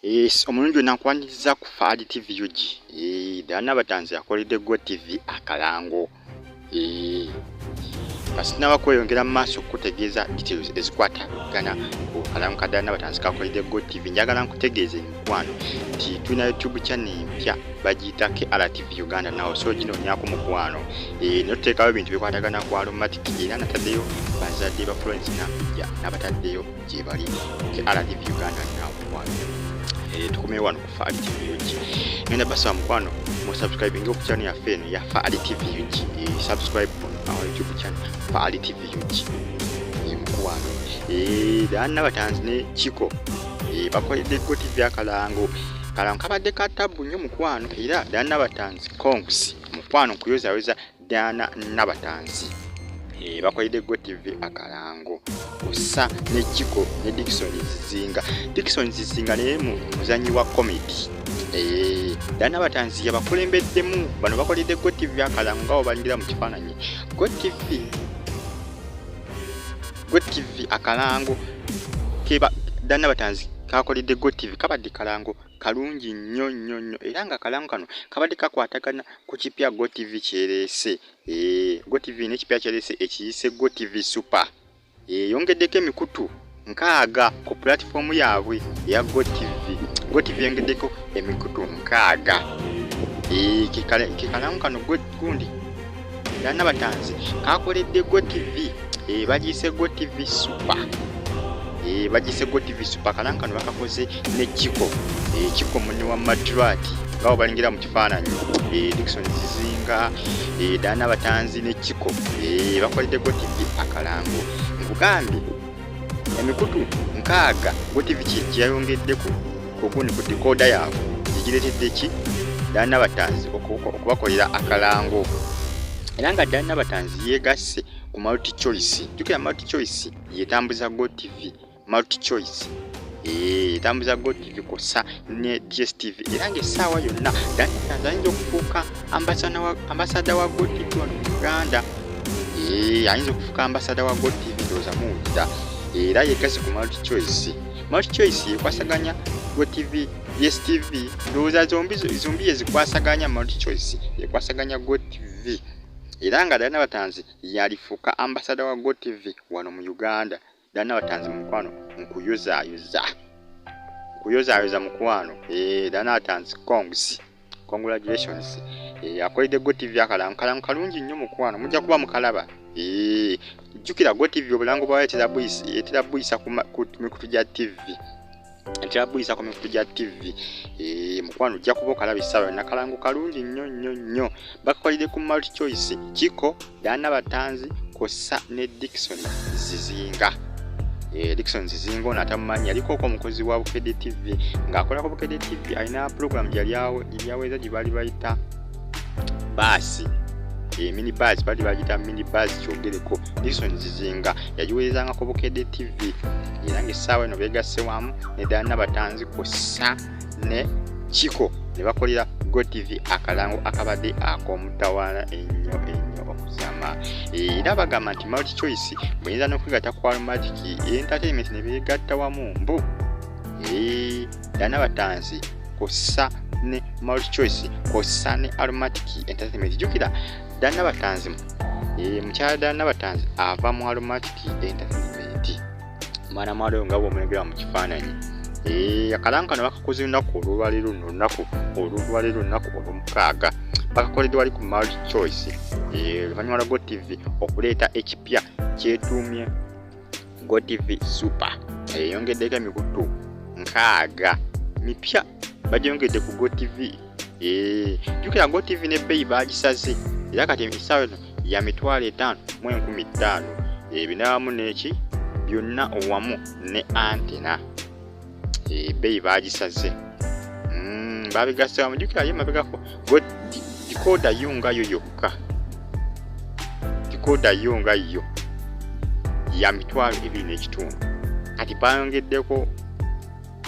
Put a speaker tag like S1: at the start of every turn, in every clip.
S1: Omulungi nakwaniriza ku Kabadde TV yugi. Nabatanzi Akoledde GOTV Akalango. Kasinaba kweyongera mu maaso okutegeeza details ezikwatagana ku Kalango ka Nabatanzi Akoledde GOTV. Njagala nkutegeeze mukwano nti tulina YouTube channel mpya bagiyita KRTV Uganda nawo so ginonyaako mukwano. Noteekawo ebintu bikwatagana ku aromatic era nataddeyo bazadde ba Florence Nampija nabataddeyo gye bali KRTV Uganda nawo mukwano. Tukomeye wano ku Kabadde TV yugi. Ngenda basaba mukwano mu subscribe ku channel yaffe eno ya Kabadde TV yugi. Subscribe on our YouTube channel Kabadde TV yugi. Mukwano Nabatanzi ne Chiko Akoledde GOTV Akalango. Kalango kabadde katabu nnyo mukwano era Nabatanzi Congz mukwano kuyozayoza Nabatanzi Akoledde GOTV Akalango kussa ne Chiko ne Dickson Zizinga ne muzanyi wa comedy. Nabatanzi yabakulembeddemu bano Akoledde GOTV Akalango ngawo balingira mu kifaananyi. GOTV Akalango keba Nabatanzi Akoledde GOTV kabadde kalango kalungi nnyo era nga kalango kano kabadde kakwatagana ku kipya GOTV kyerese. GOTV ne kipya kyerese ekiyise GOTV Super. Yongeddeko emikutu 6 ku platform yaabwe ya GOTV. GOTV yongeddeko emikutu 6. Kalango kano gundi Nabatanzi Akoledde GOTV bagiyise GOTV Super. Bagise GOTV Super kalango kano bakakoze ne Chiko. Chiko munne wa Madrati ngawo balingira mu kifaananyi. Dickson Zizinga Nabatanzi ne Chiko bakoledde GOTV Akalango. Nkugambye emikutu 6 GOTV kyayongeddeko kugundi ku decoder yaabwe zigiretedde ki Nabatanzi okubakolera akalango. Era nga Nabatanzi yegasse ku multi choice. Jukira multi choice yetambuza GOTV multi choice. Tambuza GOTV kosa ne DSTV. Era ng'essaawa yonna Nabatanzi ayinza okufuuka ambasada wa GOTV wano mu Uganda. Ayinza okufuuka ambasada wa GOTV ndowooza muwulira. Era yegasse ku multi choice. Multi choice yekwasaganya GOTV DSTV. Ndowooza zombi ezikwasaganya multi choice yekwasaganya GOTV. Era nga Nabatanzi yalifuuka ambasada wa GOTV wano mu Uganda. Nabatanzi mukwano nkuyozaayoza mukwano. Nabatanzi Congz congratulations. Akoledde GOTV Akalango kalungi nnyo mukwano mujja kuba mukalaba. Jjukira GOTV obulango bwayo etera buyisa ku mikutu gya TV. Etera ku mikutu gya TV. Mukwano ojja kuba okalaba essaawa yonna kalango kalungi nnyo. Bakakolidde ku multi choice Chiko Nabatanzi kossa ne Dickson Zizinga. Dickson Zizinga ono atamumanyi yaliko omukozi wa Bukedde TV ng'akola ku Bukedde TV alina program gy'aweza gye bali bayita baasi. Mini buzz bali bagita mini buzz kyogereko. Dickson Zizinga yagiwezanga ku Bukedde TV era ng'essaawa eno beegasse wamu ne Nabatanzi kossa ne Chiko ne bakolera GOTV Akalango akabadde ak'omutawaana ennyo okuzama. Era bagamba nti multi choice muyinza n'okwegatta ku aromatic entertainment ne beegatta wamu mbu. Nabatanzi kossa ne multi choice kossa ne aromatic entertainment. Jukira Nabatanzi mukyala Nabatanzi ava mu aromatic entertainment. Mwana mwalo nga bw'omulengera mu kifaananyi. Akalango kano bakakoze olunaku olwaleero olw'omukaaga. Bakakoledde wali ku multi choice. Luvannyuma lwa GOTV okuleeta ekipya kyetuumye GOTV Super. Yongeddeko emikutu 6 mipya bagyongedde ku GOTV. Jukira GOTV ne bbeeyi baagisaze era kati essaawa eno ya $5,150. Binawamu n'eki byonna owamu ne antena. Bbeeyi baagisaze. Babigasse wamu. Jukira ye mabegako decoder yungayo yokka. Decoder yungayo ya $2,250. Kati bayongeddeko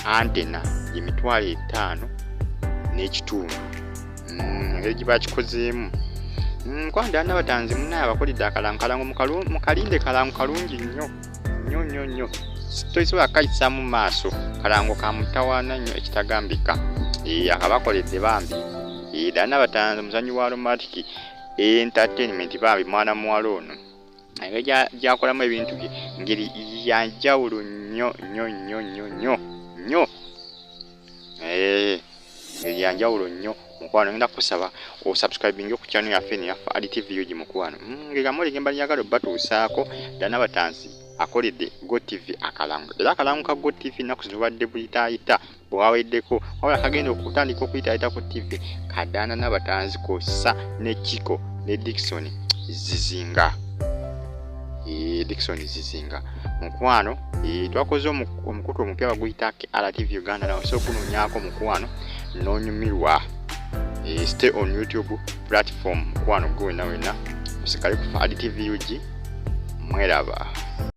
S1: antena ye $5,500. Engeri gye bakikozeemu. Nkwanda Nabatanzi munnaye abakoledde akalango mukalinde kalango kalungi nnyo. toisobola kayisa mu maaso kalango ka mutawaana nnyo ekitagambika akabakoledde bambi ddala Nabatanzi muzanyi wa romantic entertainment bambi mwana muwala ono engeri gyakolamu ebintu bye ngeri yanjawulo nnyo yanjawulo nnyo mukwano. Ngenda kusaba osubscribing ku channel yaffe ne yaffe ADTV uji mukwano ngegamole gembali yagalo batuusaako ddala Nabatanzi Akoledde GOTV Akalango. Era Akalango ka GOTV naku zino wadde buyitaayita bwaweddeko wabula kagenda okutandika okuyitaayita ku TV kadaana Nabatanzi kossa ne Chiko ne Dickson Zizinga. Dickson Zizinga mukwano twakoze omukutu omupya baguyita RTV Uganda nawe so kunoonyako mukwano noonyumirwa. Stay on YouTube platform mukwano gwe wena musikale ku ADTV uji mweraba.